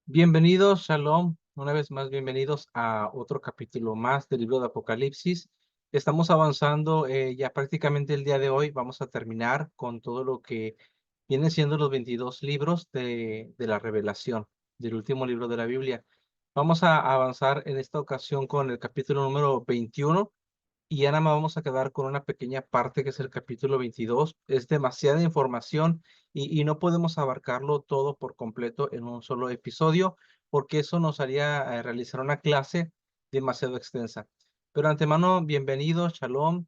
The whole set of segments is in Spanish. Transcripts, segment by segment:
Bienvenidos, Shalom, una vez más bienvenidos a otro capítulo más del libro de Apocalipsis. Estamos avanzando ya prácticamente el día de hoy. Vamos a terminar con todo lo que vienen siendo los 22 libros de la Revelación, del último libro de la Biblia. Vamos a avanzar en esta ocasión con el capítulo número 21 y ya nada más vamos a quedar con una pequeña parte que es el capítulo 22. Es demasiada información y no podemos abarcarlo todo por completo en un solo episodio, porque eso nos haría realizar una clase demasiado extensa. Pero antemano, bienvenido, Shalom.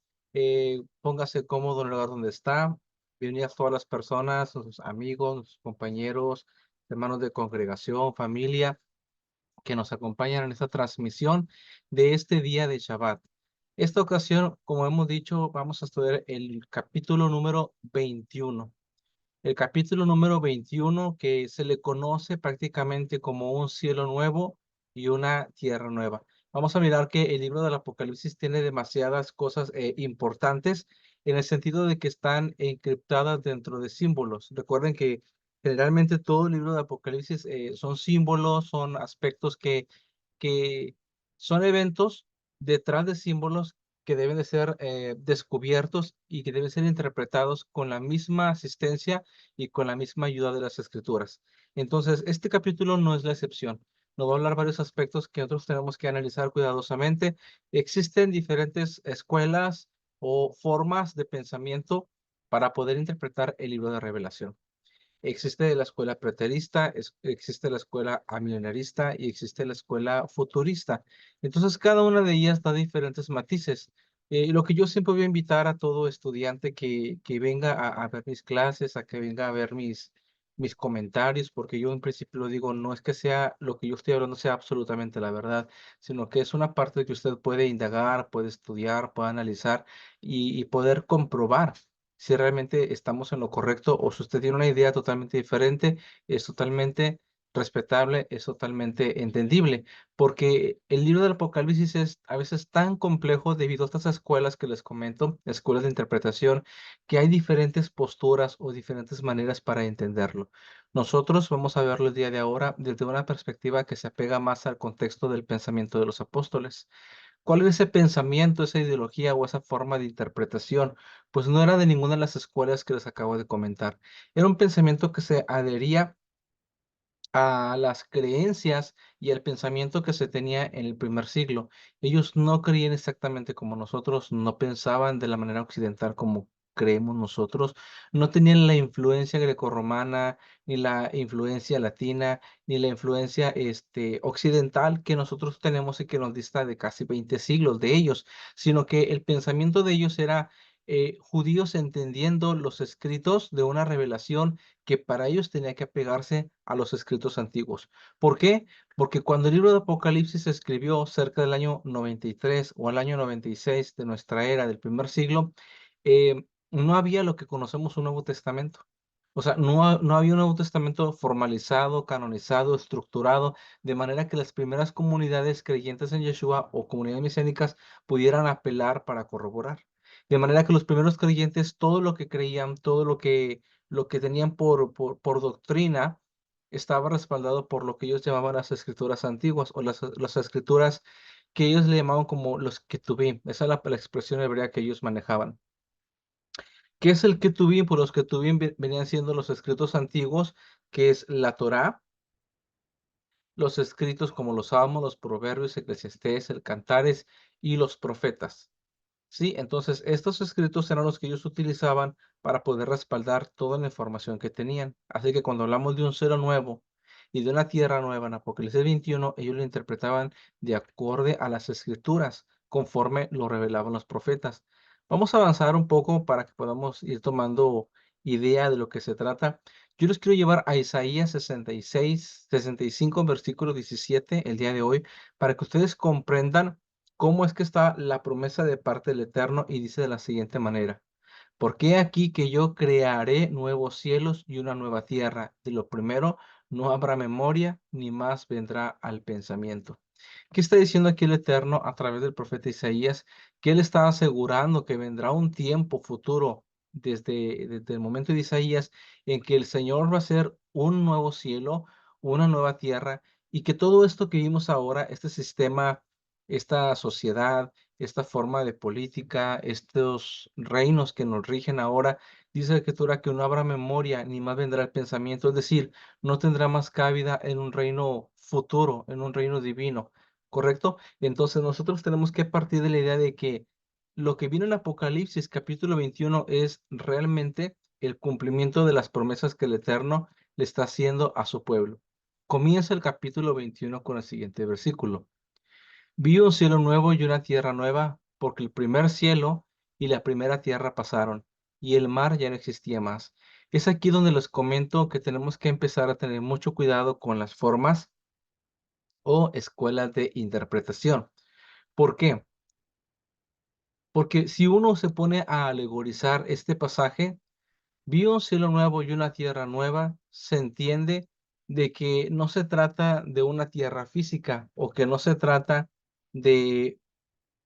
Póngase cómodo en el lugar donde está. Bienvenidas todas las personas, sus amigos, sus compañeros, hermanos de congregación, familia que nos acompañan en esta transmisión de este día de Shabbat. Esta ocasión, como hemos dicho, vamos a estudiar el capítulo número 21. El capítulo número 21 que se le conoce prácticamente como un cielo nuevo y una tierra nueva. Vamos a mirar que el libro del Apocalipsis tiene demasiadas cosas importantes en el sentido de que están encriptadas dentro de símbolos. Recuerden que generalmente todo el libro de Apocalipsis son símbolos, son aspectos que son eventos detrás de símbolos que deben de ser descubiertos y que deben ser interpretados con la misma asistencia y con la misma ayuda de las escrituras. Entonces, este capítulo no es la excepción. Nos va a hablar varios aspectos que nosotros tenemos que analizar cuidadosamente. Existen diferentes escuelas o formas de pensamiento para poder interpretar el libro de Revelación. Existe la escuela preterista, existe la escuela amilenarista y existe la escuela futurista. Entonces, cada una de ellas da diferentes matices. Lo que yo siempre voy a invitar a todo estudiante que venga a ver mis clases, a que venga a ver mis comentarios, porque yo en principio lo digo, no es que sea lo que yo estoy hablando sea absolutamente la verdad, sino que es una parte que usted puede indagar, puede estudiar, puede analizar y poder comprobar si realmente estamos en lo correcto o si usted tiene una idea totalmente diferente, es totalmente respetable, es totalmente entendible, porque el libro del Apocalipsis es a veces tan complejo debido a estas escuelas que les comento, escuelas de interpretación, que hay diferentes posturas o diferentes maneras para entenderlo. Nosotros vamos a verlo el día de ahora desde una perspectiva que se apega más al contexto del pensamiento de los apóstoles. ¿Cuál es ese pensamiento, esa ideología o esa forma de interpretación? Pues no era de ninguna de las escuelas que les acabo de comentar. Era un pensamiento que se adhería a las creencias y al pensamiento que se tenía en el primer siglo. Ellos no creían exactamente como nosotros, no pensaban de la manera occidental como creemos nosotros, no tenían la influencia grecorromana, ni la influencia latina, ni la influencia occidental que nosotros tenemos y que nos dista de casi 20 siglos de ellos, sino que el pensamiento de ellos era judíos entendiendo los escritos de una revelación que para ellos tenía que apegarse a los escritos antiguos. ¿Por qué? Porque cuando el libro de Apocalipsis se escribió cerca del año 93 o al año 96 de nuestra era, del primer siglo, no había lo que conocemos un Nuevo Testamento. O sea, no había un Nuevo Testamento formalizado, canonizado, estructurado, de manera que las primeras comunidades creyentes en Yeshua o comunidades mesiánicas pudieran apelar para corroborar. De manera que los primeros creyentes, todo lo que creían, todo lo que tenían por doctrina estaba respaldado por lo que ellos llamaban las escrituras antiguas o las escrituras que ellos le llamaban como los Ketuvim. Esa es la expresión hebrea que ellos manejaban. ¿Qué es el Ketuvim? Pues los Ketuvim venían siendo los escritos antiguos, que es la Torá, los escritos como los Salmos, los Proverbios, Eclesiastés, el Cantares y los profetas. Sí, entonces estos escritos eran los que ellos utilizaban para poder respaldar toda la información que tenían. Así que cuando hablamos de un cielo nuevo y de una tierra nueva en Apocalipsis 21, ellos lo interpretaban de acorde a las escrituras, conforme lo revelaban los profetas. Vamos a avanzar un poco para que podamos ir tomando idea de lo que se trata. Yo les quiero llevar a Isaías 66, 65, versículo 17 el día de hoy, para que ustedes comprendan cómo es que está la promesa de parte del Eterno y dice de la siguiente manera. Porque he aquí que yo crearé nuevos cielos y una nueva tierra. De lo primero no habrá memoria, ni más vendrá al pensamiento. ¿Qué está diciendo aquí el Eterno a través del profeta Isaías? Que él está asegurando que vendrá un tiempo futuro desde el momento de Isaías en que el Señor va a hacer un nuevo cielo, una nueva tierra, y que todo esto que vimos ahora, este sistema, esta sociedad, esta forma de política, estos reinos que nos rigen ahora, dice la Escritura que no habrá memoria, ni más vendrá el pensamiento, es decir, no tendrá más cabida en un reino futuro, en un reino divino, ¿correcto? Entonces nosotros tenemos que partir de la idea de que lo que viene en Apocalipsis capítulo 21 es realmente el cumplimiento de las promesas que el Eterno le está haciendo a su pueblo. Comienza el capítulo 21 con el siguiente versículo. Vi un cielo nuevo y una tierra nueva, porque el primer cielo y la primera tierra pasaron, y el mar ya no existía más. Es aquí donde les comento que tenemos que empezar a tener mucho cuidado con las formas o escuelas de interpretación. ¿Por qué? Porque si uno se pone a alegorizar este pasaje, vi un cielo nuevo y una tierra nueva, se entiende de que no se trata de una tierra física o que no se trata de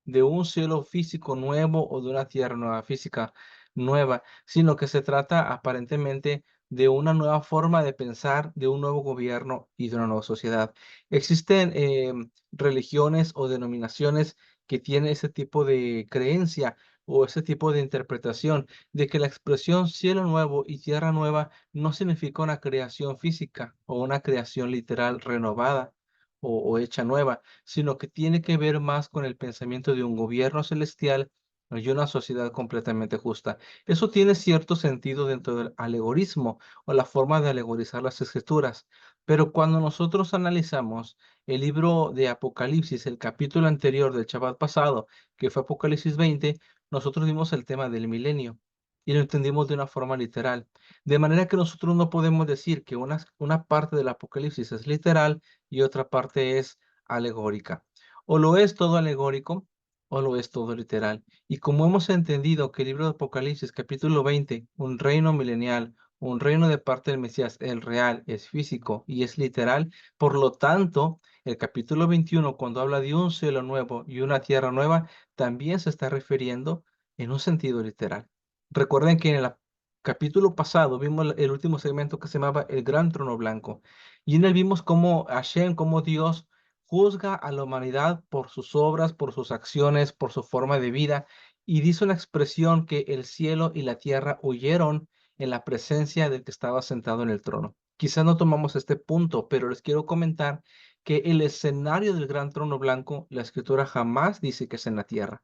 un cielo físico nuevo o de una tierra nueva física nueva, sino que se trata aparentemente de una nueva forma de pensar, de un nuevo gobierno y de una nueva sociedad. Existen religiones o denominaciones que tienen ese tipo de creencia o ese tipo de interpretación de que la expresión cielo nuevo y tierra nueva no significa una creación física o una creación literal renovada o hecha nueva, sino que tiene que ver más con el pensamiento de un gobierno celestial y una sociedad completamente justa. Eso tiene cierto sentido dentro del alegorismo o la forma de alegorizar las escrituras, pero cuando nosotros analizamos el libro de Apocalipsis, el capítulo anterior del Shabbat pasado, que fue Apocalipsis 20, nosotros vimos el tema del milenio y lo entendimos de una forma literal. De manera que nosotros no podemos decir que una parte del Apocalipsis es literal y otra parte es alegórica. O lo es todo alegórico o lo es todo literal. Y como hemos entendido que el libro de Apocalipsis, capítulo 20, un reino milenial, un reino de parte del Mesías, el real, es físico y es literal, por lo tanto, el capítulo 21, cuando habla de un cielo nuevo y una tierra nueva, también se está refiriendo en un sentido literal. Recuerden que en el capítulo pasado vimos el último segmento que se llamaba el Gran Trono Blanco. Y en él vimos cómo Hashem, cómo Dios juzga a la humanidad por sus obras, por sus acciones, por su forma de vida. Y dice una expresión que el cielo y la tierra huyeron en la presencia del que estaba sentado en el trono. Quizás no tomamos este punto, pero les quiero comentar que el escenario del gran trono blanco, la escritura jamás dice que es en la tierra.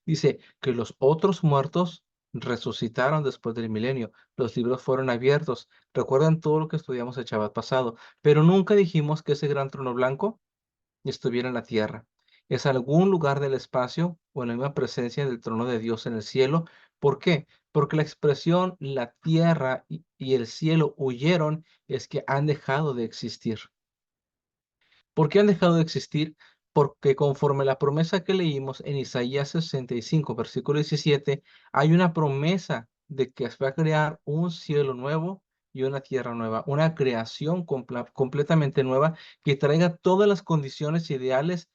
Dice que los otros muertos resucitaron después del milenio. Los libros fueron abiertos. Recuerdan todo lo que estudiamos el Shabbat pasado, pero nunca dijimos que ese gran trono blanco estuviera en la tierra. Es algún lugar del espacio o en la misma presencia del trono de Dios en el cielo. ¿Por qué? Porque la expresión la tierra y el cielo huyeron es que han dejado de existir. ¿Por qué han dejado de existir? Porque conforme la promesa que leímos en Isaías 65, versículo 17, hay una promesa de que se va a crear un cielo nuevo y una tierra nueva, una creación completamente nueva que traiga todas las condiciones ideales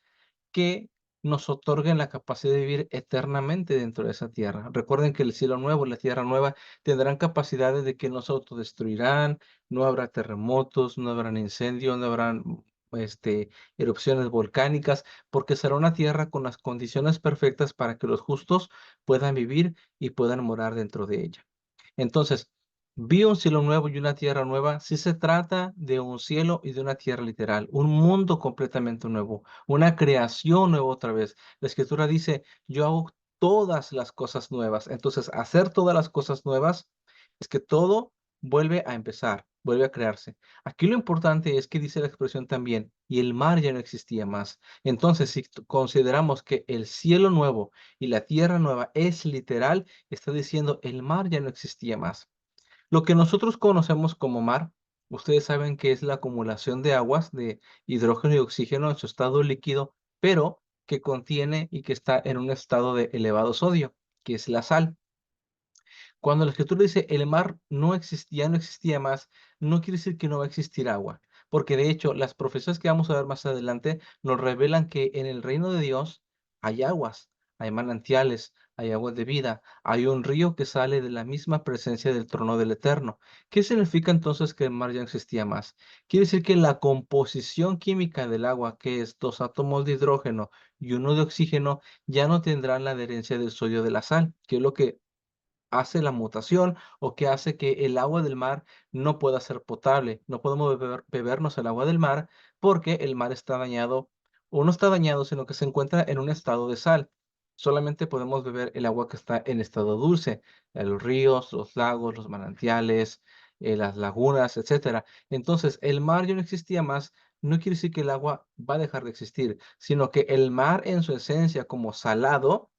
que nos otorguen la capacidad de vivir eternamente dentro de esa tierra. Recuerden que el cielo nuevo y la tierra nueva tendrán capacidades de que no se autodestruirán, no habrá terremotos, no habrán incendios, no habrán erupciones volcánicas, porque será una tierra con las condiciones perfectas para que los justos puedan vivir y puedan morar dentro de ella. Entonces, vi un cielo nuevo y una tierra nueva. Sí se trata de un cielo y de una tierra literal, un mundo completamente nuevo, una creación nueva otra vez. La escritura dice, yo hago todas las cosas nuevas. Entonces, hacer todas las cosas nuevas es que todo vuelve a empezar, vuelve a crearse. Aquí lo importante es que dice la expresión también, y el mar ya no existía más. Entonces, si consideramos que el cielo nuevo y la tierra nueva es literal, está diciendo el mar ya no existía más. Lo que nosotros conocemos como mar, ustedes saben que es la acumulación de aguas, de hidrógeno y oxígeno en su estado líquido, pero que contiene y que está en un estado de elevado sodio, que es la sal. Cuando la escritura dice el mar no existía, no existía más, no quiere decir que no va a existir agua, porque de hecho las profecías que vamos a ver más adelante nos revelan que en el reino de Dios hay aguas, hay manantiales, hay agua de vida, hay un río que sale de la misma presencia del trono del Eterno. ¿Qué significa entonces que el mar ya no existía más? Quiere decir que la composición química del agua, que es dos átomos de hidrógeno y uno de oxígeno, ya no tendrán la adherencia del sodio de la sal, que es lo que hace la mutación o que hace que el agua del mar no pueda ser potable. No podemos bebernos el agua del mar porque el mar está dañado, o no está dañado, sino que se encuentra en un estado de sal. Solamente podemos beber el agua que está en estado dulce, los ríos, los lagos, los manantiales, las lagunas, etcétera. Entonces, el mar ya no existía más. No quiere decir que el agua va a dejar de existir, sino que el mar en su esencia como salado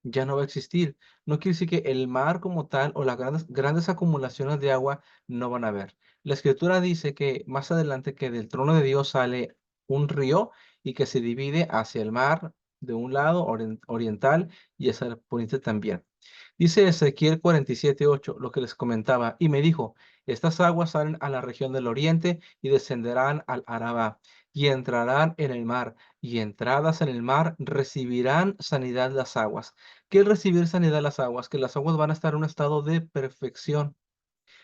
ya no va a existir. No quiere decir que el mar como tal o las grandes acumulaciones de agua no van a haber. La escritura dice que más adelante que del trono de Dios sale un río y que se divide hacia el mar de un lado oriental y hacia el poniente también. Dice Ezequiel 47:8, lo que les comentaba, y me dijo, estas aguas salen a la región del oriente y descenderán al Arabá y entrarán en el mar, y entradas en el mar recibirán sanidad las aguas. ¿Qué es recibir sanidad las aguas? Que las aguas van a estar en un estado de perfección.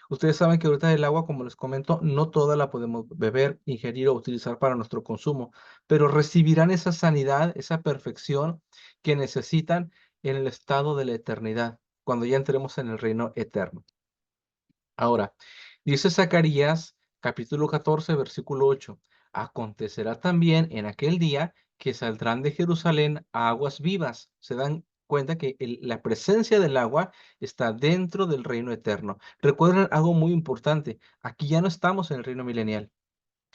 Ustedes saben que ahorita el agua, como les comento, no toda la podemos beber, ingerir o utilizar para nuestro consumo, pero recibirán esa sanidad, esa perfección que necesitan en el estado de la eternidad, cuando ya entremos en el reino eterno. Ahora, dice Zacarías capítulo 14, versículo 8, acontecerá también en aquel día que saldrán de Jerusalén aguas vivas. Se dan cuenta que la presencia del agua está dentro del reino eterno. Recuerden algo muy importante, aquí ya no estamos en el reino milenial.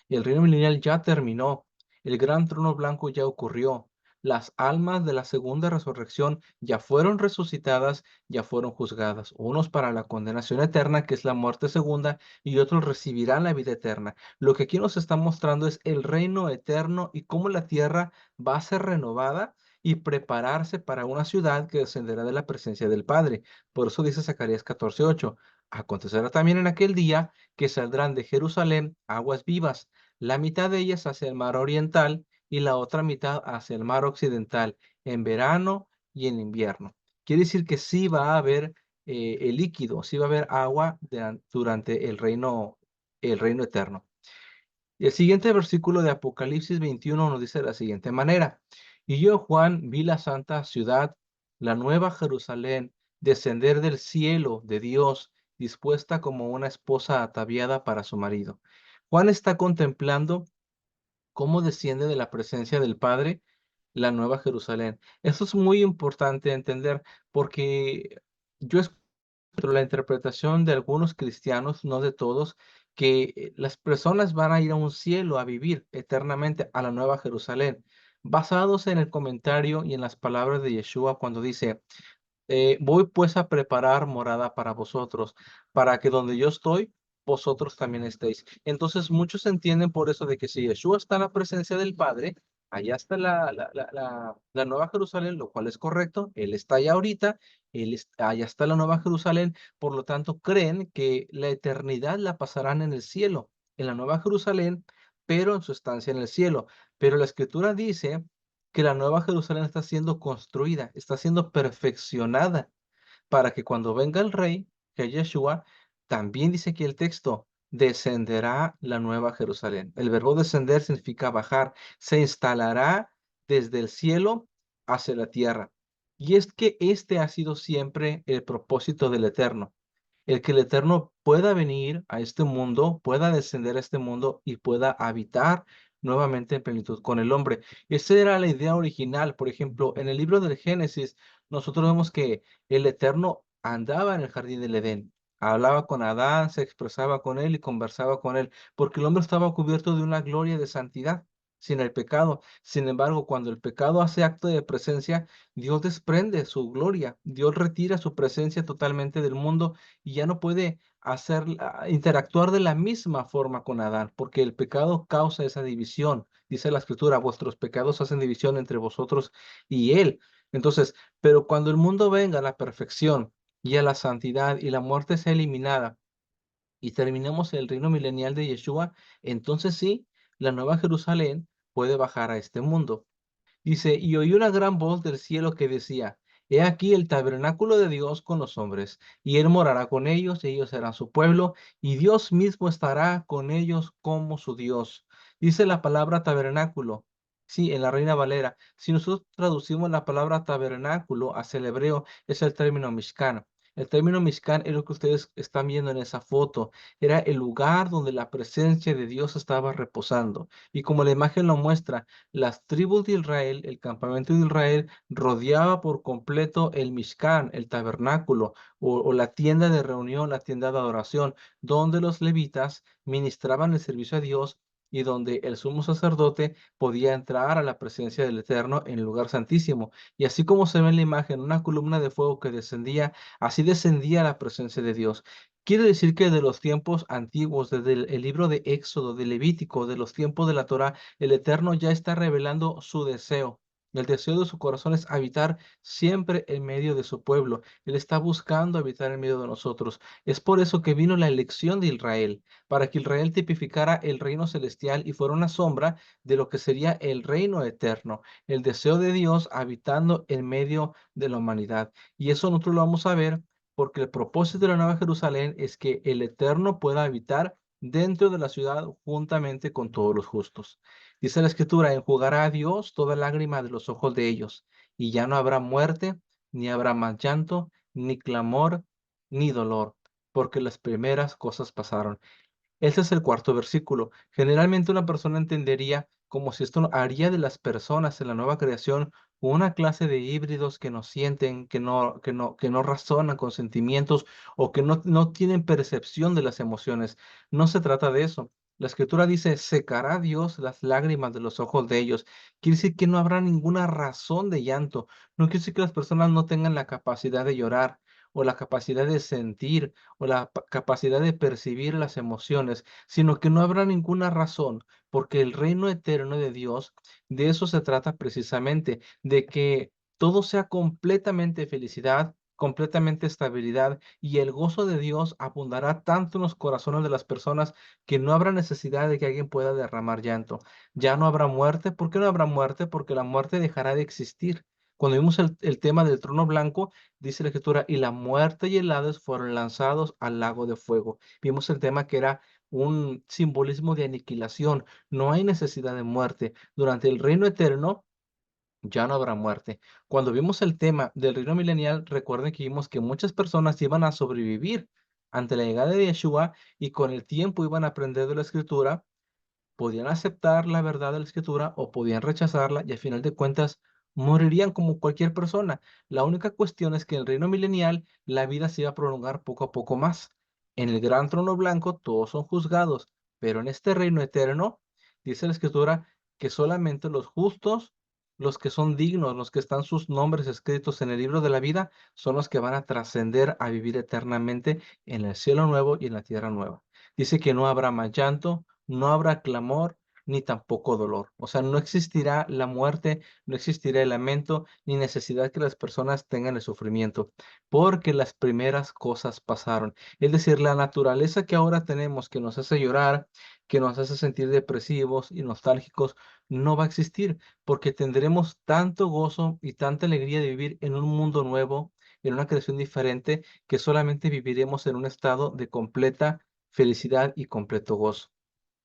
El reino milenial ya terminó. El gran trono blanco ya ocurrió. Las almas de la segunda resurrección ya fueron resucitadas, ya fueron juzgadas. Unos para la condenación eterna, que es la muerte segunda, y otros recibirán la vida eterna. Lo que aquí nos está mostrando es el reino eterno y cómo la tierra va a ser renovada y prepararse para una ciudad que descenderá de la presencia del Padre. Por eso dice Zacarías 14:8. Acontecerá también en aquel día que saldrán de Jerusalén aguas vivas, la mitad de ellas hacia el mar oriental y la otra mitad hacia el mar occidental, en verano y en invierno. Quiere decir que sí va a haber el líquido, sí va a haber agua durante el reino eterno. Y el siguiente versículo de Apocalipsis 21 nos dice de la siguiente manera, y yo, Juan, vi la santa ciudad, la nueva Jerusalén, descender del cielo de Dios, dispuesta como una esposa ataviada para su marido. Juan está contemplando cómo desciende de la presencia del Padre la Nueva Jerusalén. Eso es muy importante entender porque yo escucho la interpretación de algunos cristianos, no de todos, que las personas van a ir a un cielo a vivir eternamente a la Nueva Jerusalén, basados en el comentario y en las palabras de Yeshua cuando dice, voy pues a preparar morada para vosotros, para que donde yo estoy, vosotros también estéis. Entonces muchos entienden por eso de que si Yeshua está en la presencia del Padre, allá está la Nueva Jerusalén, lo cual es correcto, Él está allá ahorita, allá está la Nueva Jerusalén, por lo tanto creen que la eternidad la pasarán en el cielo, en la Nueva Jerusalén, pero en su estancia en el cielo. Pero la Escritura dice que la Nueva Jerusalén está siendo construida, está siendo perfeccionada para que cuando venga el rey, que es Yeshua, también dice aquí el texto, descenderá la Nueva Jerusalén. El verbo descender significa bajar, se instalará desde el cielo hacia la tierra. Y es que este ha sido siempre el propósito del Eterno, el que el Eterno pueda venir a este mundo, pueda descender a este mundo y pueda habitar nuevamente en plenitud con el hombre. Esa era la idea original. Por ejemplo, en el libro del Génesis, nosotros vemos que el Eterno andaba en el jardín del Edén. Hablaba con Adán, se expresaba con él y conversaba con él, porque el hombre estaba cubierto de una gloria de santidad, sin el pecado. Sin embargo, cuando el pecado hace acto de presencia, Dios desprende su gloria, Dios retira su presencia totalmente del mundo y ya no puede interactuar de la misma forma con Adán, porque el pecado causa esa división. Dice la escritura, vuestros pecados hacen división entre vosotros y él. Entonces, pero cuando el mundo venga a la perfección y a la santidad y la muerte sea eliminada y terminemos el reino milenial de Yeshua, entonces sí, la nueva Jerusalén puede bajar a este mundo. Dice, y oí una gran voz del cielo que decía, He aquí el tabernáculo de Dios con los hombres, y él morará con ellos, y ellos serán su pueblo, y Dios mismo estará con ellos como su Dios. Dice la palabra tabernáculo. Sí, en la Reina Valera. Si nosotros traducimos la palabra tabernáculo hacia el hebreo, es el término Mishkan. El término Mishkan es lo que ustedes están viendo en esa foto. Era el lugar donde la presencia de Dios estaba reposando. Y como la imagen lo muestra, las tribus de Israel, el campamento de Israel, rodeaba por completo el Mishkan, el tabernáculo, o la tienda de reunión, la tienda de adoración, donde los levitas ministraban el servicio a Dios y donde el sumo sacerdote podía entrar a la presencia del Eterno en el lugar santísimo. Y así como se ve en la imagen, una columna de fuego que descendía, así descendía la presencia de Dios. Quiere decir que de los tiempos antiguos, desde el libro de Éxodo, de Levítico, de los tiempos de la Torá, el Eterno ya está revelando su deseo. El deseo de su corazón es habitar siempre en medio de su pueblo. Él está buscando habitar en medio de nosotros. Es por eso que vino la elección de Israel, para que Israel tipificara el reino celestial y fuera una sombra de lo que sería el reino eterno, el deseo de Dios habitando en medio de la humanidad. Y eso nosotros lo vamos a ver porque el propósito de la Nueva Jerusalén es que el Eterno pueda habitar dentro de la ciudad juntamente con todos los justos. Dice la Escritura, enjugará a Dios toda lágrima de los ojos de ellos, y ya no habrá muerte, ni habrá más llanto, ni clamor, ni dolor, porque las primeras cosas pasaron. Ese es el cuarto versículo. Generalmente una persona entendería como si esto haría de las personas en la nueva creación una clase de híbridos que no sienten, que no razonan con sentimientos o que no tienen percepción de las emociones. No se trata de eso. La escritura dice, secará Dios las lágrimas de los ojos de ellos. Quiere decir que no habrá ninguna razón de llanto. No quiere decir que las personas no tengan la capacidad de llorar o la capacidad de sentir o la capacidad de percibir las emociones, sino que no habrá ninguna razón, porque el reino eterno de Dios, de eso se trata precisamente, de que todo sea completamente felicidad, completamente estabilidad, y el gozo de Dios abundará tanto en los corazones de las personas que no habrá necesidad de que alguien pueda derramar llanto. Ya no habrá muerte. ¿Por qué no habrá muerte? Porque la muerte dejará de existir. Cuando vimos el tema del trono blanco, dice la escritura, y la muerte y el Hades fueron lanzados al lago de fuego. Vimos el tema que era un simbolismo de aniquilación. No hay necesidad de muerte. Durante el reino eterno ya no habrá muerte. Cuando vimos el tema del reino milenial, recuerden que vimos que muchas personas iban a sobrevivir ante la llegada de Yeshua y con el tiempo iban a aprender de la escritura, podían aceptar la verdad de la escritura o podían rechazarla y al final de cuentas morirían como cualquier persona. La única cuestión es que en el reino milenial la vida se iba a prolongar poco a poco más. En el gran trono blanco todos son juzgados, pero en este reino eterno dice la escritura que solamente los justos, los que son dignos, los que están sus nombres escritos en el libro de la vida, son los que van a trascender a vivir eternamente en el cielo nuevo y en la tierra nueva. Dice que no habrá más llanto, no habrá clamor ni tampoco dolor. O sea, no existirá la muerte, no existirá el lamento, ni necesidad que las personas tengan el sufrimiento, porque las primeras cosas pasaron. Es decir, la naturaleza que ahora tenemos, que nos hace llorar, que nos hace sentir depresivos y nostálgicos, no va a existir, porque tendremos tanto gozo y tanta alegría de vivir en un mundo nuevo, en una creación diferente, que solamente viviremos en un estado de completa felicidad y completo gozo.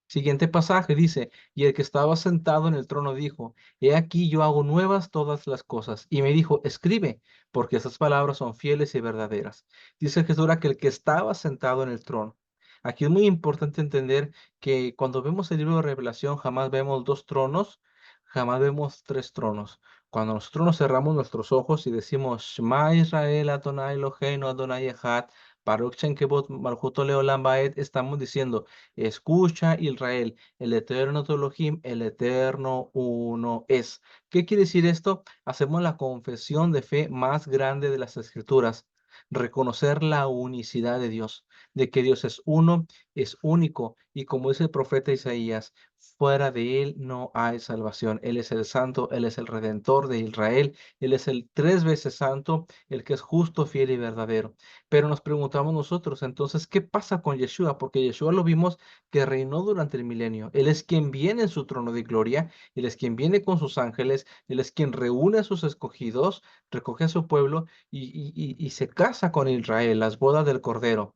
Siguiente pasaje dice, y el que estaba sentado en el trono dijo, he aquí yo hago nuevas todas las cosas. Y me dijo, escribe, porque esas palabras son fieles y verdaderas. Dice Jesús que el que estaba sentado en el trono. Aquí es muy importante entender que cuando vemos el libro de Revelación jamás vemos dos tronos, jamás vemos tres tronos. Cuando nosotros nos cerramos nuestros ojos y decimos, Shema Israel, Adonai Eloheinu, Adonai Echad, Baruch Shem Kevod Malchuto Leolam Baed, estamos diciendo, escucha Israel, el eterno tu Elohim, el eterno uno es. ¿Qué quiere decir esto? Hacemos la confesión de fe más grande de las Escrituras, reconocer la unicidad de Dios. de que Dios es uno, es único, y como dice el profeta Isaías, fuera de Él no hay salvación. Él es el santo, Él es el redentor de Israel, Él es el tres veces santo, el que es justo, fiel y verdadero. Pero nos preguntamos nosotros, entonces, ¿qué pasa con Yeshua? Porque Yeshua lo vimos que reinó durante el milenio. Él es quien viene en su trono de gloria, Él es quien viene con sus ángeles, Él es quien reúne a sus escogidos, recoge a su pueblo y se casa con Israel, las bodas del Cordero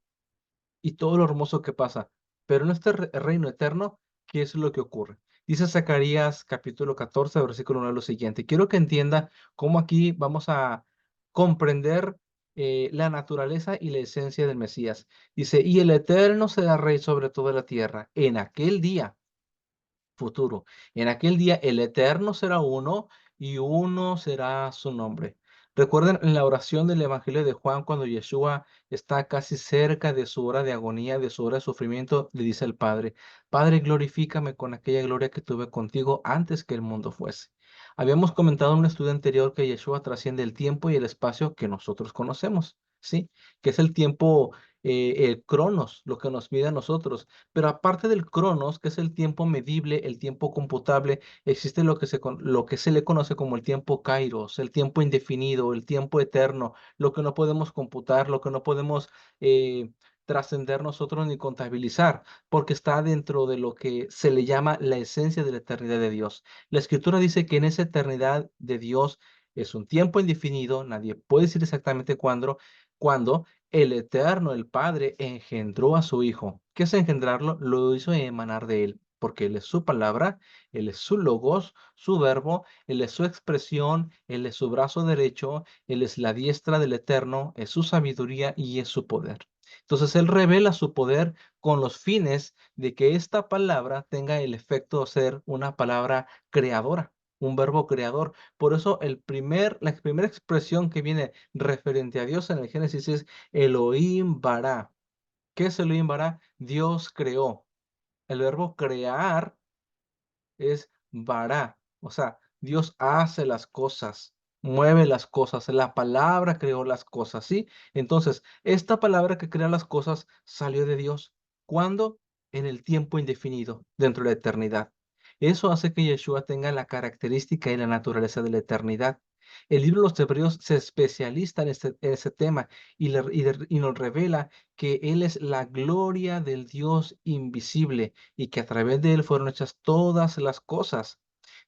y todo lo hermoso que pasa. Pero en este reino eterno, ¿qué es lo que ocurre? Dice Zacarías capítulo 14, versículo 1 lo siguiente. Quiero que entienda cómo aquí vamos a comprender la naturaleza y la esencia del Mesías. Dice, y el Eterno será rey sobre toda la tierra. En aquel día futuro. En aquel día el Eterno será uno y uno será su nombre. Recuerden en la oración del Evangelio de Juan cuando Yeshua está casi cerca de su hora de agonía, de su hora de sufrimiento, le dice al Padre, Padre, glorifícame con aquella gloria que tuve contigo antes que el mundo fuese. Habíamos comentado en un estudio anterior que Yeshua trasciende el tiempo y el espacio que nosotros conocemos, ¿sí? Que es el tiempo, el cronos, lo que nos mide a nosotros. Pero aparte del cronos, que es el tiempo medible, el tiempo computable, existe lo que se le conoce como el tiempo kairos, el tiempo indefinido, el tiempo eterno, lo que no podemos computar, lo que no podemos trascender nosotros ni contabilizar, porque está dentro de lo que se le llama la esencia de la eternidad de Dios. La Escritura dice que en esa eternidad de Dios es un tiempo indefinido, nadie puede decir exactamente cuándo el Eterno, el Padre, engendró a su Hijo. ¿Qué es engendrarlo? Lo hizo emanar de Él, porque Él es su palabra, Él es su logos, su verbo, Él es su expresión, Él es su brazo derecho, Él es la diestra del Eterno, es su sabiduría y es su poder. Entonces Él revela su poder con los fines de que esta palabra tenga el efecto de ser una palabra creadora, un verbo creador. Por eso la primera expresión que viene referente a Dios en el Génesis es Elohim bara. ¿Qué es Elohim bara? Dios creó. El verbo crear es bara. O sea, Dios hace las cosas, mueve las cosas. La palabra creó las cosas, ¿sí? Entonces, esta palabra que crea las cosas salió de Dios. ¿Cuándo? En el tiempo indefinido, dentro de la eternidad. Eso hace que Yeshua tenga la característica y la naturaleza de la eternidad. El libro de los Hebreos se especializa en ese tema y nos revela que Él es la gloria del Dios invisible y que a través de Él fueron hechas todas las cosas.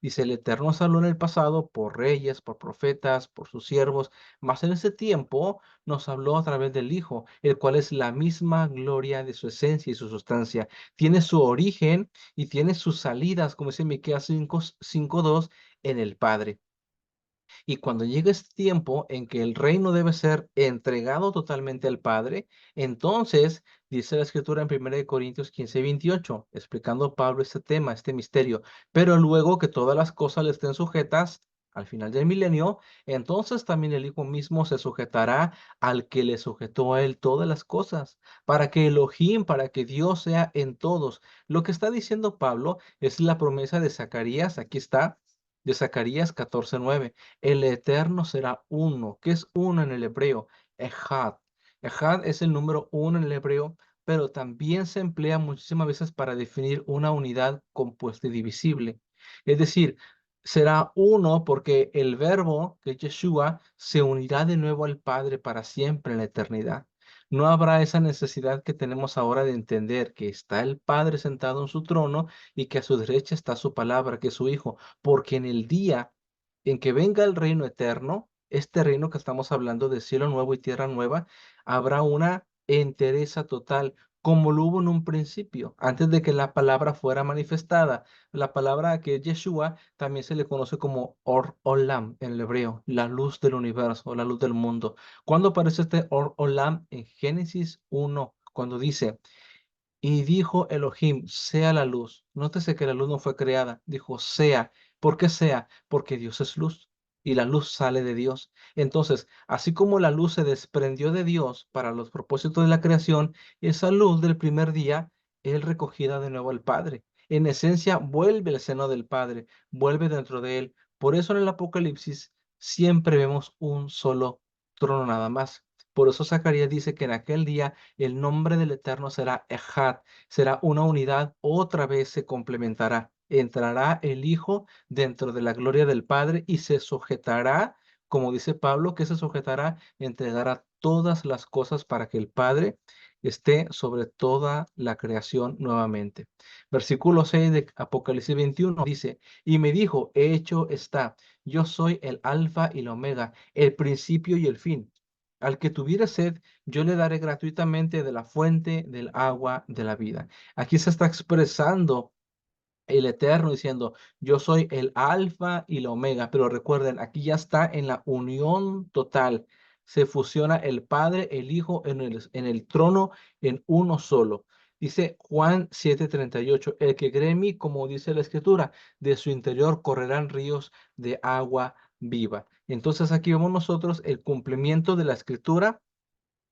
Dice, el Eterno habló en el pasado por reyes, por profetas, por sus siervos, mas en ese tiempo nos habló a través del Hijo, el cual es la misma gloria de su esencia y su sustancia. Tiene su origen y tiene sus salidas, como dice Miqueas 5:2, en el Padre. Y cuando llegue este tiempo en que el reino debe ser entregado totalmente al Padre, entonces dice la Escritura en 1 Corintios 15:28, explicando Pablo este tema, este misterio. Pero luego que todas las cosas le estén sujetas al final del milenio, entonces también el Hijo mismo se sujetará al que le sujetó a él todas las cosas, para que Elohim, para que Dios sea en todos. Lo que está diciendo Pablo es la promesa de Zacarías, aquí está, de Zacarías 14:9. El Eterno será uno. ¿Qué es uno en el hebreo? Ejad. Ejad es el número uno en el hebreo, pero también se emplea muchísimas veces para definir una unidad compuesta y divisible. Es decir, será uno porque el verbo, que es Yeshua, se unirá de nuevo al Padre para siempre en la eternidad. No habrá esa necesidad que tenemos ahora de entender que está el Padre sentado en su trono y que a su derecha está su palabra, que es su Hijo, porque en el día en que venga el reino eterno, este reino que estamos hablando de cielo nuevo y tierra nueva, habrá una entereza total, como lo hubo en un principio, antes de que la palabra fuera manifestada. La palabra que es Yeshua también se le conoce como Or Olam en el hebreo, la luz del universo, la luz del mundo. ¿Cuándo aparece este Or Olam? En Génesis 1, cuando dice, y dijo Elohim, sea la luz. Nótese que la luz no fue creada, dijo sea. ¿Por qué sea? Porque Dios es luz y la luz sale de Dios. Entonces, así como la luz se desprendió de Dios para los propósitos de la creación, esa luz del primer día es recogida de nuevo al Padre. En esencia, vuelve al seno del Padre, vuelve dentro de él. Por eso en el Apocalipsis siempre vemos un solo trono nada más, Por eso Zacarías dice que en aquel día el nombre del Eterno será Ejad, será una unidad, otra vez se complementará. Entrará el Hijo dentro de la gloria del Padre y se sujetará, como dice Pablo, que se sujetará, entregará todas las cosas para que el Padre esté sobre toda la creación nuevamente. Versículo 6 de Apocalipsis 21 dice, y me dijo, hecho está, yo soy el alfa y el omega, el principio y el fin. Al que tuviere sed, yo le daré gratuitamente de la fuente del agua de la vida. Aquí se está expresando el Eterno diciendo, yo soy el alfa y la omega, pero recuerden, aquí ya está en la unión total. Se fusiona el Padre, el Hijo en el trono en uno solo. Dice Juan 7:38, el que cree en mí, como dice la Escritura, de su interior correrán ríos de agua viva. Entonces aquí vemos nosotros el cumplimiento de la Escritura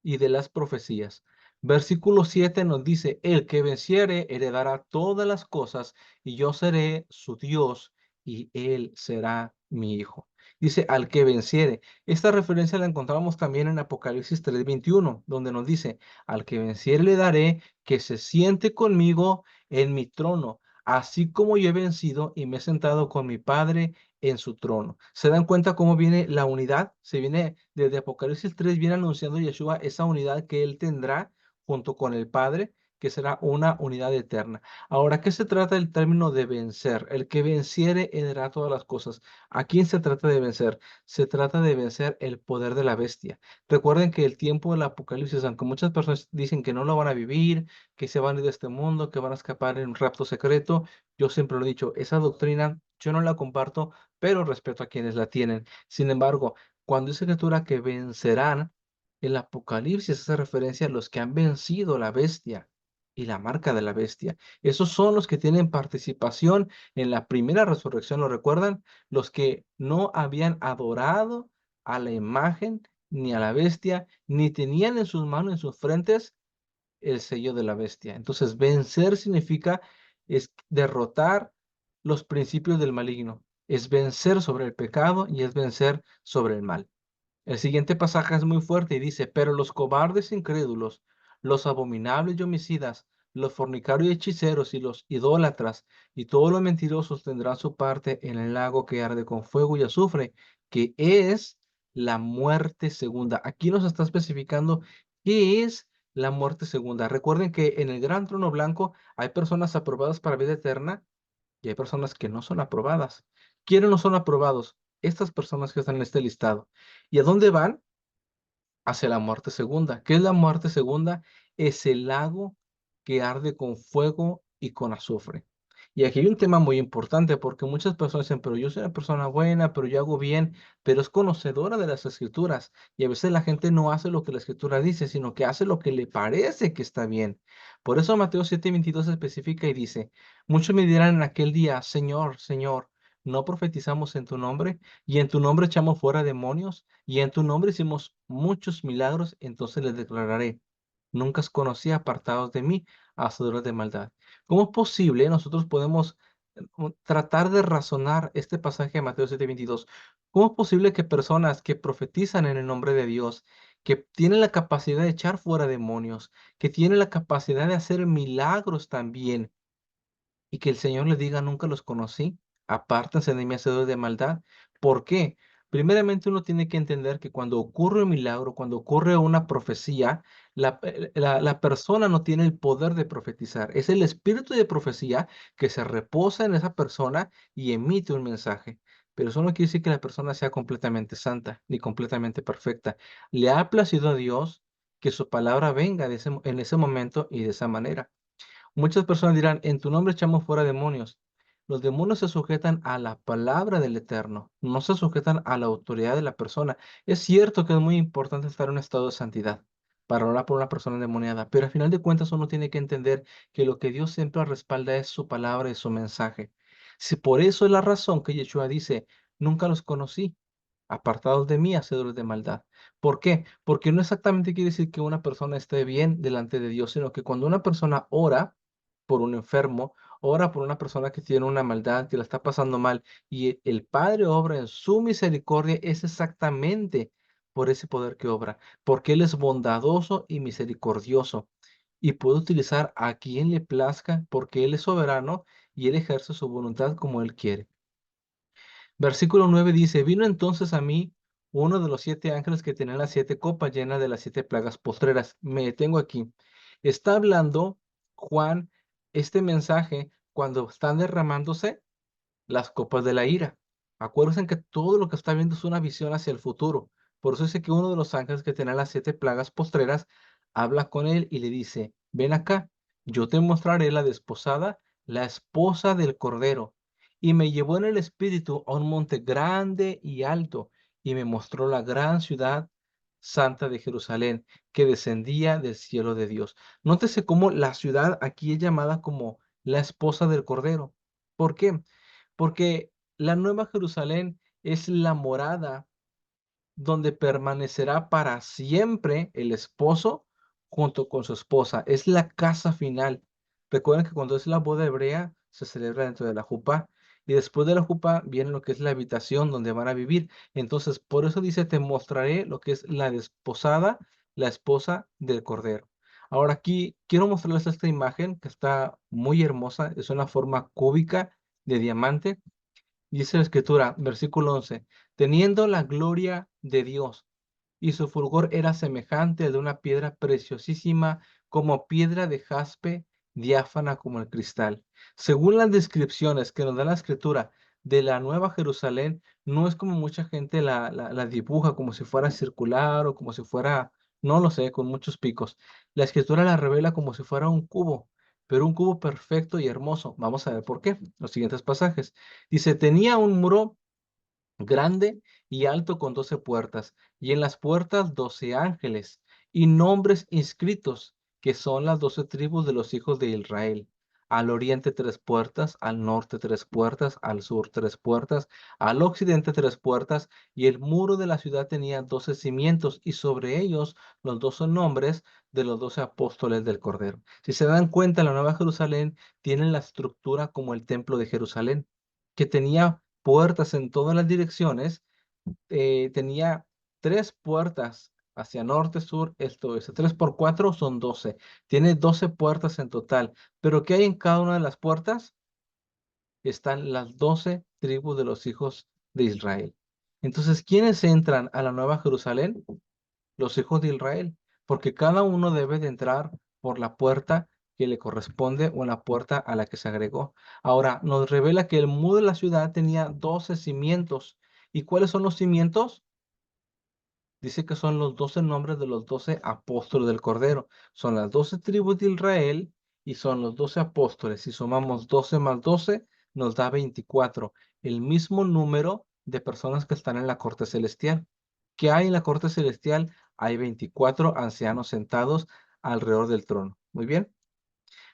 y de las profecías. Versículo 7 nos dice, el que venciere heredará todas las cosas y yo seré su Dios y él será mi hijo. Dice, al que venciere. Esta referencia la encontramos también en Apocalipsis 3:21, donde nos dice, al que venciere le daré que se siente conmigo en mi trono, así como yo he vencido y me he sentado con mi Padre en su trono. ¿Se dan cuenta cómo viene la unidad? Se viene desde Apocalipsis 3, viene anunciando Yeshua esa unidad que él tendrá junto con el Padre, que será una unidad eterna. Ahora, ¿qué se trata del término de vencer? El que venciere heredará todas las cosas. ¿A quién se trata de vencer? Se trata de vencer el poder de la bestia. Recuerden que el tiempo del Apocalipsis, aunque muchas personas dicen que no lo van a vivir, que se van a ir de este mundo, que van a escapar en un rapto secreto, yo siempre lo he dicho, esa doctrina yo no la comparto, pero respeto a quienes la tienen. Sin embargo, cuando dice escritura que vencerán, el Apocalipsis hace referencia a los que han vencido la bestia y la marca de la bestia. Esos son los que tienen participación en la primera resurrección, ¿lo recuerdan? Los que no habían adorado a la imagen ni a la bestia, ni tenían en sus manos, en sus frentes, el sello de la bestia. Entonces, vencer significa es derrotar los principios del maligno, es vencer sobre el pecado y es vencer sobre el mal. El siguiente pasaje es muy fuerte y dice, pero los cobardes incrédulos, los abominables y homicidas, los fornicarios y hechiceros y los idólatras y todos los mentirosos tendrán su parte en el lago que arde con fuego y azufre, que es la muerte segunda. Aquí nos está especificando qué es la muerte segunda. Recuerden que en el gran trono blanco hay personas aprobadas para vida eterna y hay personas que no son aprobadas. ¿Quiénes no son aprobados? Estas personas que están en este listado. ¿Y a dónde van? Hacia la muerte segunda. ¿Qué es la muerte segunda? Es el lago que arde con fuego y con azufre. Y aquí hay un tema muy importante porque muchas personas dicen, pero yo soy una persona buena, pero yo hago bien, pero es conocedora de las escrituras. Y a veces la gente no hace lo que la escritura dice, sino que hace lo que le parece que está bien. Por eso Mateo 7:22 especifica y dice, muchos me dirán en aquel día, Señor, Señor, ¿no profetizamos en tu nombre? Y en tu nombre echamos fuera demonios y en tu nombre hicimos muchos milagros, entonces les declararé, nunca os conocí apartados de mí, hacedores de maldad. ¿Cómo es posible? Nosotros podemos tratar de razonar este pasaje de Mateo 7:22. ¿Cómo es posible que personas que profetizan en el nombre de Dios, que tienen la capacidad de echar fuera demonios, que tienen la capacidad de hacer milagros también, y que el Señor les diga, nunca los conocí, apártense de mí, hacedores de maldad? ¿Por qué? Primeramente uno tiene que entender que cuando ocurre un milagro, cuando ocurre una profecía, la persona no tiene el poder de profetizar. Es el espíritu de profecía que se reposa en esa persona y emite un mensaje. Pero eso no quiere decir que la persona sea completamente santa ni completamente perfecta. Le ha placido a Dios que su palabra venga en ese momento y de esa manera. Muchas personas dirán, en tu nombre echamos fuera demonios. Los demonios se sujetan a la palabra del Eterno, no se sujetan a la autoridad de la persona. Es cierto que es muy importante estar en un estado de santidad para orar por una persona endemoniada, pero al final de cuentas uno tiene que entender que lo que Dios siempre respalda es su palabra y su mensaje. Si por eso es la razón que Yeshua dice, nunca los conocí, apartados de mí, hacedores de maldad. ¿Por qué? Porque no exactamente quiere decir que una persona esté bien delante de Dios, sino que cuando una persona ora, por un enfermo, ora por una persona que tiene una maldad, que la está pasando mal, y el Padre obra en su misericordia, es exactamente por ese poder que obra, porque Él es bondadoso y misericordioso y puede utilizar a quien le plazca, porque Él es soberano y Él ejerce su voluntad como Él quiere. Versículo 9 dice, vino entonces a mí uno de los 7 ángeles que tenía las 7 copas llenas de las 7 plagas postreras. Me detengo aquí. Está hablando Juan este mensaje cuando están derramándose las copas de la ira. Acuérdense que todo lo que está viendo es una visión hacia el futuro. Por eso dice que uno de los ángeles que tenía las 7 plagas postreras habla con él y le dice, ven acá, yo te mostraré la desposada, la esposa del Cordero. Y me llevó en el espíritu a un monte grande y alto, y me mostró la gran ciudad santa de Jerusalén, que descendía del cielo de Dios. Nótese cómo la ciudad aquí es llamada como la esposa del Cordero. ¿Por qué? Porque la Nueva Jerusalén es la morada donde permanecerá para siempre el esposo junto con su esposa. Es la casa final. Recuerden que cuando es la boda hebrea se celebra dentro de la jupá y después de la jupá viene lo que es la habitación donde van a vivir. Entonces, por eso dice, te mostraré lo que es la desposada, la esposa del Cordero. Ahora aquí quiero mostrarles esta imagen que está muy hermosa. Es una forma cúbica de diamante. Dice la escritura, versículo 11, teniendo la gloria de Dios, y su fulgor era semejante al de una piedra preciosísima, como piedra de jaspe, diáfana como el cristal. Según las descripciones que nos da la escritura de la Nueva Jerusalén, no es como mucha gente la dibuja, como si fuera circular o como si fuera, no lo sé, con muchos picos. La escritura la revela como si fuera un cubo, pero un cubo perfecto y hermoso. Vamos a ver por qué. Los siguientes pasajes. Dice, tenía un muro grande y alto con 12 puertas, y en las puertas 12 ángeles, y nombres inscritos, que son las 12 tribus de los hijos de Israel. Al oriente 3 puertas, al norte 3 puertas, al sur 3 puertas, al occidente 3 puertas, y el muro de la ciudad tenía 12 cimientos, y sobre ellos los 12 nombres de los 12 apóstoles del Cordero. Si se dan cuenta, la Nueva Jerusalén tiene la estructura como el templo de Jerusalén, que tenía puertas en todas las direcciones, tenía 3 puertas hacia norte, sur, este, oeste. 3 por 4 son 12. Tiene 12 puertas en total. Pero ¿qué hay en cada una de las puertas? Están las 12 tribus de los hijos de Israel. Entonces, ¿quiénes entran a la Nueva Jerusalén? Los hijos de Israel, porque cada uno debe de entrar por la puerta que le corresponde o en la puerta a la que se agregó. Ahora, nos revela que el muro de la ciudad tenía 12 cimientos. ¿Y cuáles son los cimientos? Dice que son los 12 nombres de los 12 apóstoles del Cordero. Son las 12 tribus de Israel y son los 12 apóstoles. Si sumamos 12 más 12, nos da 24. El mismo número de personas que están en la corte celestial. ¿Qué hay en la corte celestial? Hay 24 ancianos sentados alrededor del trono. Muy bien.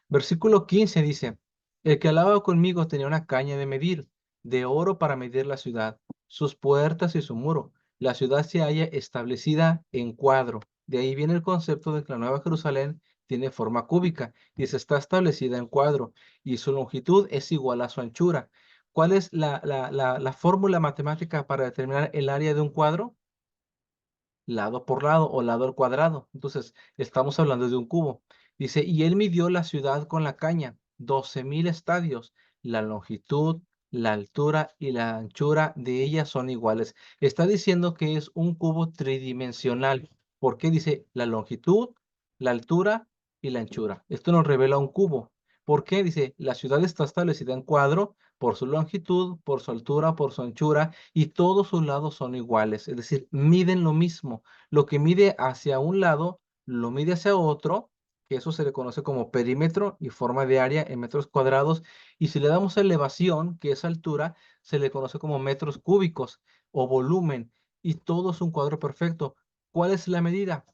Versículo 15 dice, el que hablaba conmigo tenía una caña de medir, de oro para medir la ciudad, sus puertas y su muro. La ciudad se halla establecida en cuadro. De ahí viene el concepto de que la Nueva Jerusalén tiene forma cúbica y se está establecida en cuadro y su longitud es igual a su anchura. ¿Cuál es la fórmula matemática para determinar el área de un cuadro? Lado por lado o lado al cuadrado. Entonces, estamos hablando de un cubo. Dice, y él midió la ciudad con la caña, 12.000 estadios. La longitud, la altura y la anchura de ella son iguales. Está diciendo que es un cubo tridimensional. ¿Por qué dice la longitud, la altura y la anchura? Esto nos revela un cubo. ¿Por qué? Dice, la ciudad está establecida en cuadro por su longitud, por su altura, por su anchura y todos sus lados son iguales, es decir, miden lo mismo. Lo que mide hacia un lado, lo mide hacia otro, que eso se le conoce como perímetro y forma de área en metros cuadrados. Y si le damos elevación, que es altura, se le conoce como metros cúbicos o volumen. Y todo es un cuadro perfecto. ¿Cuál es la medida?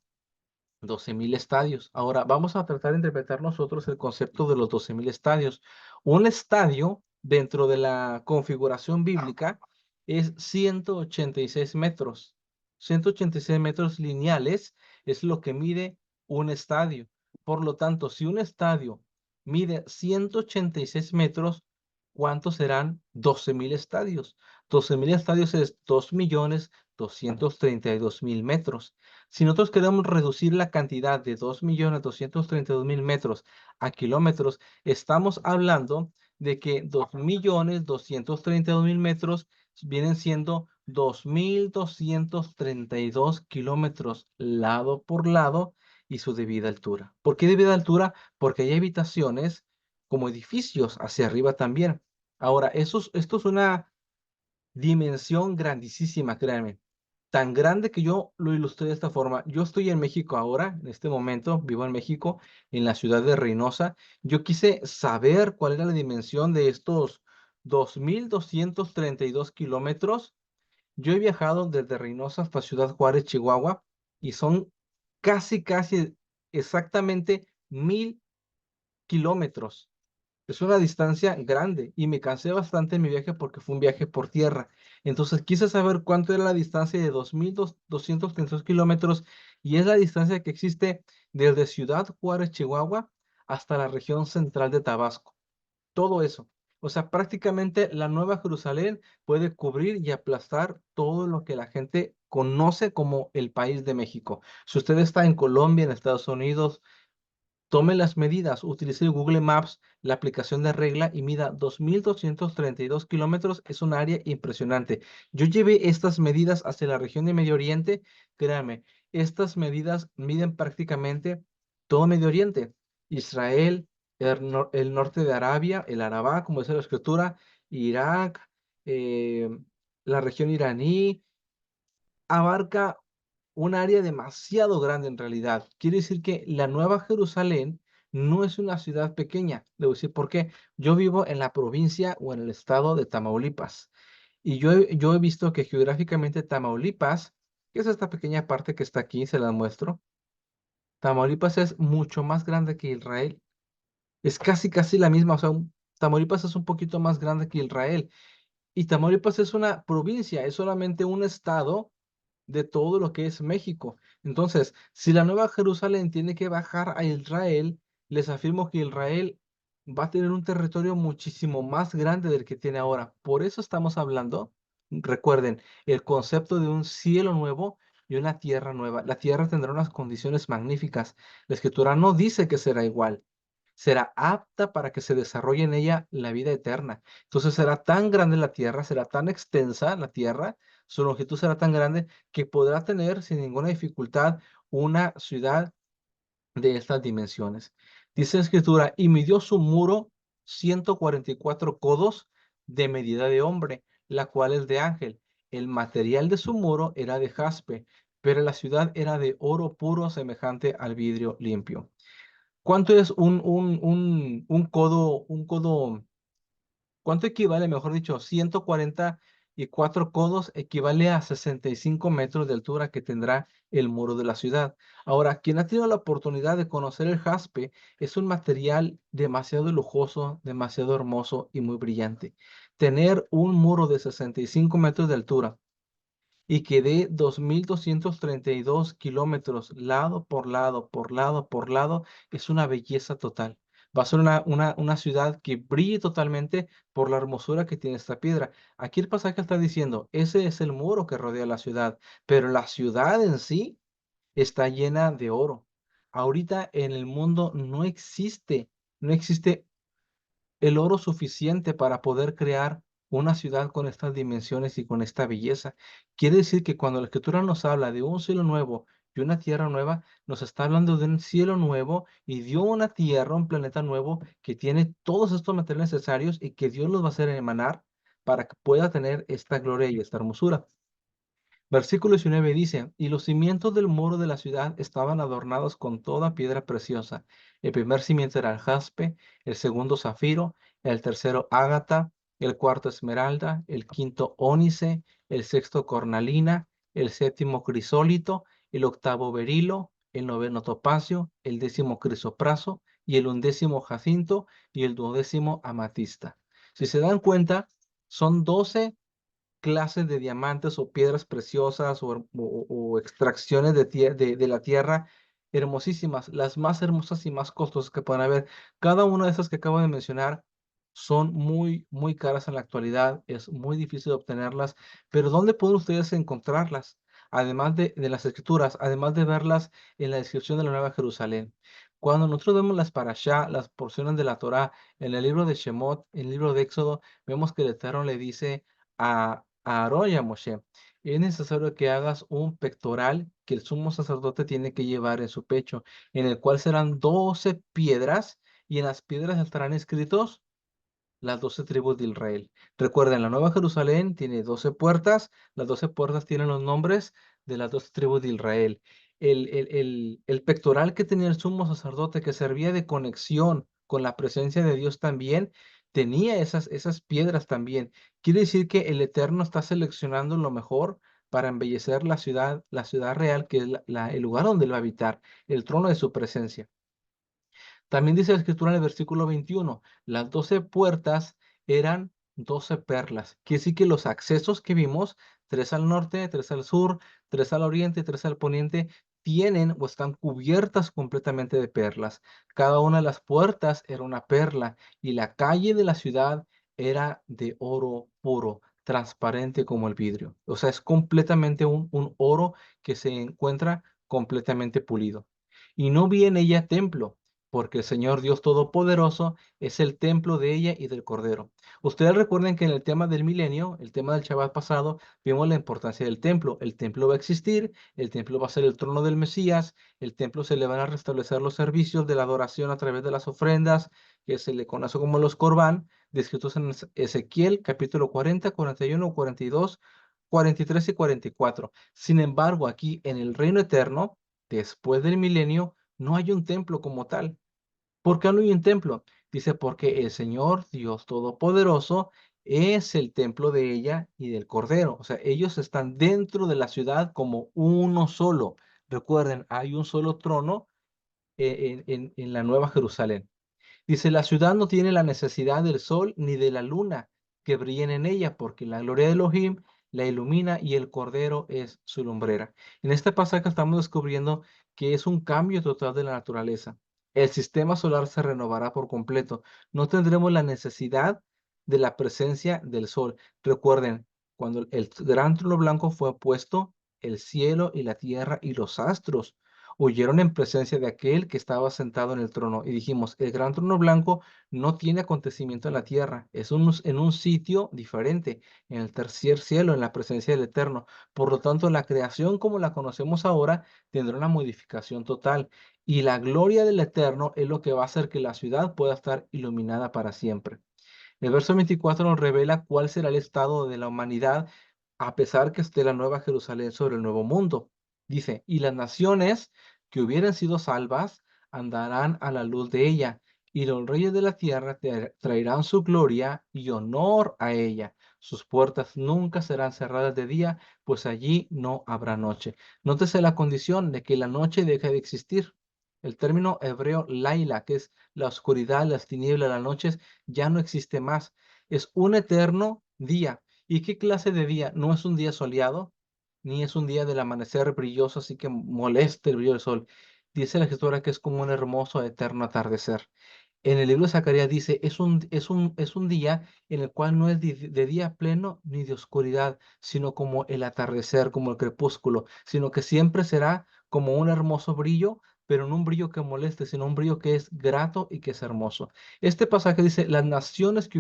12.000 estadios. Ahora vamos a tratar de interpretar nosotros el concepto de los 12.000 estadios. Un estadio dentro de la configuración bíblica es 186 metros. 186 metros lineales es lo que mide un estadio. Por lo tanto, si un estadio mide 186 metros, ¿cuántos serán 12.000 estadios? 12.000 estadios es 232.000 metros. Si nosotros queremos reducir la cantidad de 2.232.000 metros a kilómetros, estamos hablando de que 2.232.000 metros vienen siendo 2.232 kilómetros lado por lado y su debida altura. ¿Por qué debida altura? Porque hay habitaciones como edificios hacia arriba también. Ahora, esto es una dimensión grandísima, créanme. Tan grande que yo lo ilustré de esta forma. Yo estoy en México ahora, en este momento, vivo en México, en la ciudad de Reynosa. Yo quise saber cuál era la dimensión de estos 2.232 kilómetros. Yo he viajado desde Reynosa hasta Ciudad Juárez, Chihuahua, y son casi exactamente 1.000 kilómetros. Es una distancia grande y me cansé bastante en mi viaje porque fue un viaje por tierra. Entonces quise saber cuánto era la distancia de 2.232 kilómetros y es la distancia que existe desde Ciudad Juárez, Chihuahua, hasta la región central de Tabasco. Todo eso. O sea, prácticamente la Nueva Jerusalén puede cubrir y aplastar todo lo que la gente conoce como el país de México. Si usted está en Colombia, en Estados Unidos, tome las medidas, utilice Google Maps, la aplicación de regla y mida 2.232 kilómetros. Es un área impresionante. Yo llevé estas medidas hacia la región de Medio Oriente. Créame, estas medidas miden prácticamente todo Medio Oriente. Israel, el norte de Arabia, el Arabá, como dice la escritura, Irak, eh, la región iraní, abarca un área demasiado grande en realidad. Quiere decir que la Nueva Jerusalén no es una ciudad pequeña. Le voy a decir por qué. Yo vivo en la provincia o en el estado de Tamaulipas. Y yo he visto que geográficamente Tamaulipas, que es esta pequeña parte que está aquí, se la muestro. Tamaulipas es mucho más grande que Israel. Es casi la misma. O sea, Tamaulipas es un poquito más grande que Israel. Y Tamaulipas es una provincia, es solamente un estado de todo lo que es México. Entonces, si la Nueva Jerusalén tiene que bajar a Israel, les afirmo que Israel va a tener un territorio muchísimo más grande del que tiene ahora. Por eso estamos hablando, recuerden, el concepto de un cielo nuevo y una tierra nueva. La tierra tendrá unas condiciones magníficas. La escritura no dice que será igual. Será apta para que se desarrolle en ella la vida eterna. Entonces será tan grande la tierra, será tan extensa la tierra, su longitud será tan grande que podrá tener sin ninguna dificultad una ciudad de estas dimensiones. Dice la escritura, y midió su muro 144 codos de medida de hombre, la cual es de ángel. El material de su muro era de jaspe, pero la ciudad era de oro puro semejante al vidrio limpio. ¿Cuánto es un codo? ¿Cuánto equivale, mejor dicho, 144 codos equivale a 65 metros de altura que tendrá el muro de la ciudad? Ahora, quien ha tenido la oportunidad de conocer el jaspe es un material demasiado lujoso, demasiado hermoso y muy brillante. Tener un muro de 65 metros de altura y que dé 2.232 kilómetros lado por lado, por lado, por lado, es una belleza total. Va a ser una ciudad que brille totalmente por la hermosura que tiene esta piedra. Aquí el pasaje está diciendo, ese es el muro que rodea la ciudad, pero la ciudad en sí está llena de oro. Ahorita en el mundo no existe el oro suficiente para poder crear una ciudad con estas dimensiones y con esta belleza. Quiere decir que cuando la escritura nos habla de un cielo nuevo y una tierra nueva, nos está hablando de un cielo nuevo y de una tierra, un planeta nuevo que tiene todos estos materiales necesarios y que Dios los va a hacer emanar para que pueda tener esta gloria y esta hermosura. Versículo 19 dice, y los cimientos del muro de la ciudad estaban adornados con toda piedra preciosa. El primer cimiento era el jaspe, el segundo zafiro, el tercero ágata, el cuarto esmeralda, el quinto ónice, el sexto cornalina, el séptimo crisólito, el octavo berilo, el noveno topacio, el décimo crisopraso y el undécimo jacinto y el duodécimo amatista. Si se dan cuenta, son 12 clases de diamantes o piedras preciosas o extracciones de la tierra hermosísimas, las más hermosas y más costosas que puedan haber. Cada una de esas que acabo de mencionar son muy, muy caras en la actualidad, es muy difícil obtenerlas, pero ¿dónde pueden ustedes encontrarlas? Además de las escrituras, además de verlas en la descripción de la Nueva Jerusalén. Cuando nosotros vemos las parashá, las porciones de la Torá, en el libro de Shemot, en el libro de Éxodo, vemos que el Eterno le dice a Aarón y a Moshe, es necesario que hagas un pectoral que el sumo sacerdote tiene que llevar en su pecho, en el cual serán 12 piedras, y en las piedras estarán escritos las 12 tribus de Israel. Recuerden, la Nueva Jerusalén tiene 12 puertas. Las 12 puertas tienen los nombres de las 12 tribus de Israel. El pectoral que tenía el sumo sacerdote, que servía de conexión con la presencia de Dios también, tenía esas piedras también. Quiere decir que el Eterno está seleccionando lo mejor para embellecer la ciudad real, que es el lugar donde él va a habitar, el trono de su presencia. También dice la escritura en el versículo 21, las 12 puertas eran 12 perlas. Quiere decir que los accesos que vimos, tres al norte, tres al sur, tres al oriente, tres al poniente, tienen o están cubiertas completamente de perlas. Cada una de las puertas era una perla y la calle de la ciudad era de oro puro, transparente como el vidrio. O sea, es completamente un oro que se encuentra completamente pulido. Y no vi en ella templo, porque el Señor Dios Todopoderoso es el templo de ella y del Cordero. Ustedes recuerden que en el tema del milenio, el tema del Shabbat pasado, vimos la importancia del templo. El templo va a existir, el templo va a ser el trono del Mesías, el templo se le van a restablecer los servicios de la adoración a través de las ofrendas, que se le conoce como los Corbán, descritos en Ezequiel capítulo 40, 41, 42, 43 y 44. Sin embargo, aquí en el reino eterno, después del milenio, no hay un templo como tal. ¿Por qué no hay un templo? Dice, porque el Señor Dios Todopoderoso es el templo de ella y del Cordero. O sea, ellos están dentro de la ciudad como uno solo. Recuerden, hay un solo trono en la Nueva Jerusalén. Dice, la ciudad no tiene la necesidad del sol ni de la luna que brillen en ella, porque la gloria de Elohim la ilumina y el Cordero es su lumbrera. En este pasaje estamos descubriendo que es un cambio total de la naturaleza. El sistema solar se renovará por completo. No tendremos la necesidad de la presencia del sol. Recuerden, cuando el gran trono blanco fue puesto, el cielo y la tierra y los astros huyeron en presencia de aquel que estaba sentado en el trono. Y dijimos, el gran trono blanco no tiene acontecimiento en la tierra, es en un sitio diferente, en el tercer cielo, en la presencia del Eterno. Por lo tanto, la creación como la conocemos ahora tendrá una modificación total. Y la gloria del Eterno es lo que va a hacer que la ciudad pueda estar iluminada para siempre. El verso 24 nos revela cuál será el estado de la humanidad a pesar que esté la nueva Jerusalén sobre el nuevo mundo. Dice, y las naciones que hubieran sido salvas andarán a la luz de ella, y los reyes de la tierra traerán su gloria y honor a ella. Sus puertas nunca serán cerradas de día, pues allí no habrá noche. Nótese la condición de que la noche deje de existir. El término hebreo laila, que es la oscuridad, las tinieblas, las noches, ya no existe más. Es un eterno día. ¿Y qué clase de día? No es un día soleado, ni es un día del amanecer brilloso, así que moleste el brillo del sol. Dice la escritura que es como un hermoso eterno atardecer. En el libro de Zacarías dice, es un día en el cual no es de día pleno ni de oscuridad, sino como el atardecer, como el crepúsculo, sino que siempre será como un hermoso brillo, pero no un brillo que moleste, sino un brillo que es grato y que es hermoso. Este pasaje dice, las naciones que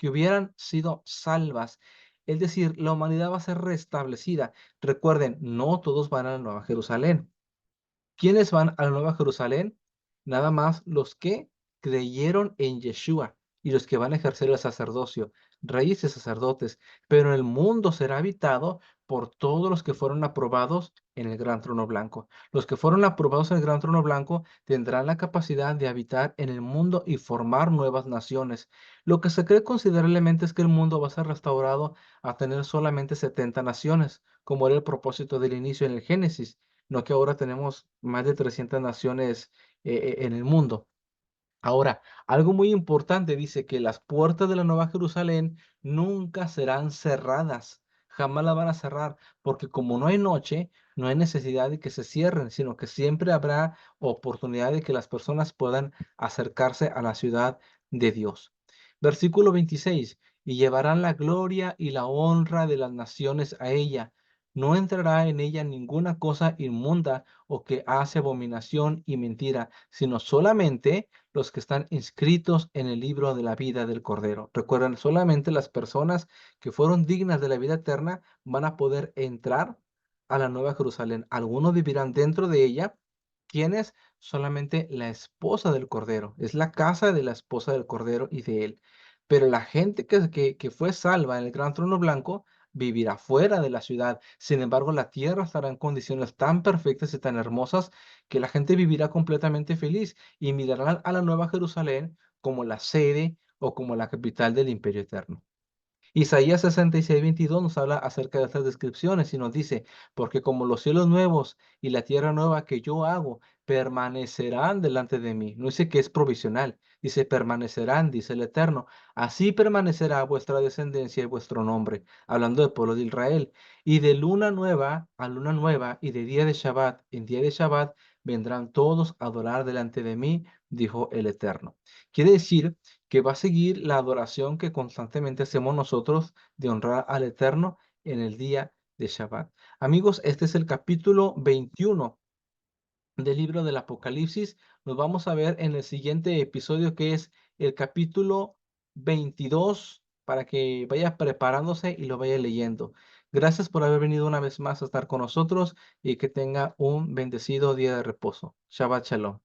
hubieran sido salvas, es decir, la humanidad va a ser restablecida. Recuerden, no todos van a la Nueva Jerusalén. ¿Quiénes van a la Nueva Jerusalén? Nada más los que creyeron en Yeshua y los que van a ejercer el sacerdocio, reyes y sacerdotes, pero el mundo será habitado por todos los que fueron aprobados en el gran trono blanco. Los que fueron aprobados en el gran trono blanco tendrán la capacidad de habitar en el mundo y formar nuevas naciones. Lo que se cree considerablemente es que el mundo va a ser restaurado a tener solamente 70 naciones, como era el propósito del inicio en el Génesis, no que ahora tenemos más de 300 naciones en el mundo. Ahora, algo muy importante dice que las puertas de la Nueva Jerusalén nunca serán cerradas, jamás la van a cerrar, porque como no hay noche, no hay necesidad de que se cierren, sino que siempre habrá oportunidad de que las personas puedan acercarse a la ciudad de Dios. Versículo 26. Y llevarán la gloria y la honra de las naciones a ella. No entrará en ella ninguna cosa inmunda o que hace abominación y mentira, sino solamente los que están inscritos en el libro de la vida del Cordero. Recuerden, solamente las personas que fueron dignas de la vida eterna van a poder entrar a la Nueva Jerusalén. Algunos vivirán dentro de ella. ¿Quién es? Solamente la esposa del Cordero. Es la casa de la esposa del Cordero y de él. Pero la gente que fue salva en el gran trono blanco vivirá fuera de la ciudad. Sin embargo, la tierra estará en condiciones tan perfectas y tan hermosas que la gente vivirá completamente feliz y mirará a la Nueva Jerusalén como la sede o como la capital del imperio eterno. Isaías 66:22 nos habla acerca de estas descripciones y nos dice, porque como los cielos nuevos y la tierra nueva que yo hago permanecerán delante de mí. No dice que es provisional, dice permanecerán, dice el Eterno. Así permanecerá vuestra descendencia y vuestro nombre, hablando del pueblo de Israel. Y de luna nueva a luna nueva y de día de Shabbat en día de Shabbat vendrán todos a adorar delante de mí, dijo el Eterno. Quiere decir que va a seguir la adoración que constantemente hacemos nosotros de honrar al Eterno en el día de Shabbat. Amigos, este es el capítulo 21 del libro del Apocalipsis. Nos vamos a ver en el siguiente episodio, que es el capítulo 22, para que vaya preparándose y lo vaya leyendo. Gracias por haber venido una vez más a estar con nosotros y que tenga un bendecido día de reposo. Shabbat Shalom.